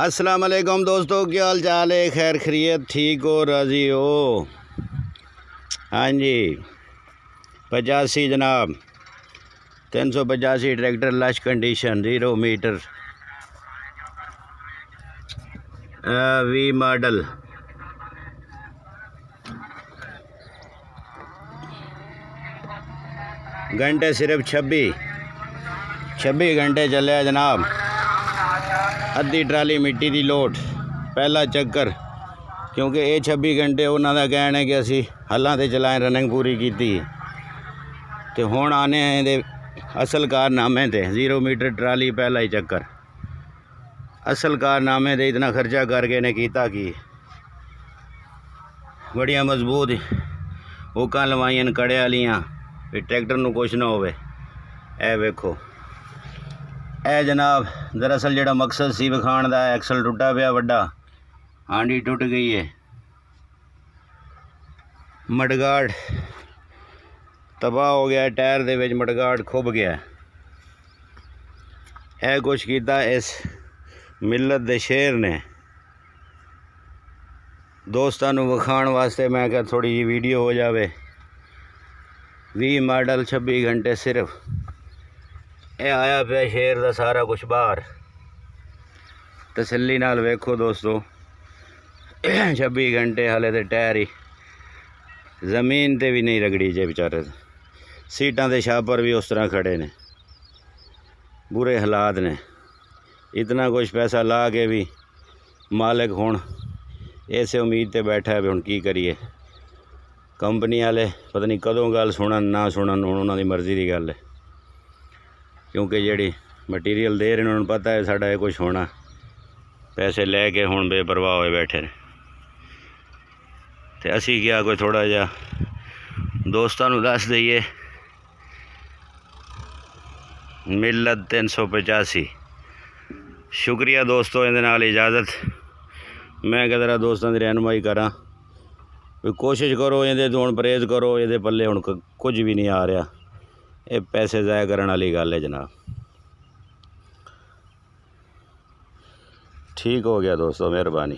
السلام علیکم دوستو، کیا حال چال ہے؟ خیر خیریت، ٹھیک ہو، راضی ہو؟ ہاں جی 85 جناب 385 ٹریکٹر لش کنڈیشن 0 میٹر وی ماڈل گھنٹے صرف 26 گھنٹے چلے جناب. ادھی ٹرالی مٹی دی لوڈ پہلا چکر، کیونکہ یہ 26 گھنٹے انہوں کا کہنا ہے کہ اسی ہلاں تے چلائیں، رننگ پوری کیتی تو ہون آنے ہیں دے اصل کارنامے تے. 0 میٹر ٹرالی پہلا ہی چکر، اصل کارنامے تے اتنا خرچہ کر کے نے کیتا کی بڑیاں مضبوط ہوکاں لوائیاں کڑے والیاں بھی ٹریکٹر نو کچھ نہ ہوئے. اے ویکھو، اے جناب دراصل جڑا مقصد سی وکھان دا، ایکسل ٹوٹا پیا وڈا، ہانڈی ٹوٹ گئی ہے، مڈگاڑ تباہ ہو گیا، ٹائر دے وچ مڈگاڑ کھب گیا. اے کچھ کیتا اس ملت دے شیر نے دوستاں نو وکھان واسطے. میں کہ تھوڑی جی ویڈیو ہو جاوے. 20 ماڈل 26 گھنٹے صرف. اے آیا پیا شیر دا سارا کچھ باہر، تسلی نال ویکھو دوستو. 26 گھنٹے ہلے تے ٹائر ہی زمین تے بھی نہیں رگڑی جے بیچارے. سیٹاں دے شاپر بھی اس طرح کھڑے نے، برے حالات نے. اتنا کچھ پیسہ لا کے بھی مالک ہون ایسے امید تے بیٹھا ہے بھی ہن کی کریے. کمپنی والے پتہ نہیں کدوں گل سنن نہ سنن، ہن انہاں دی مرضی دی گل ہے. کیونکہ جیڑی مٹیریل دے رہے انہوں پتہ ہے ساڈا یہ کچھ ہونا، پیسے لے کے ہن بے پرواہ ہوئے بیٹھے نے. تے اسی کیا کوئی تھوڑا جا دوستاں نو دس دئیے. ملت 385. شکریہ دوستو، اندے نال اجازت. میں کہ ذرا دوستاں دی رہنمائی کراں بھی کوشش کرو اندے تو ہن پرہیز کرو. یہ پلے ہن کچھ بھی نہیں آ رہا، یہ پیسے ضائع کرن والی گل ہے جناب. ٹھیک ہو گیا دوستو، مہربانی.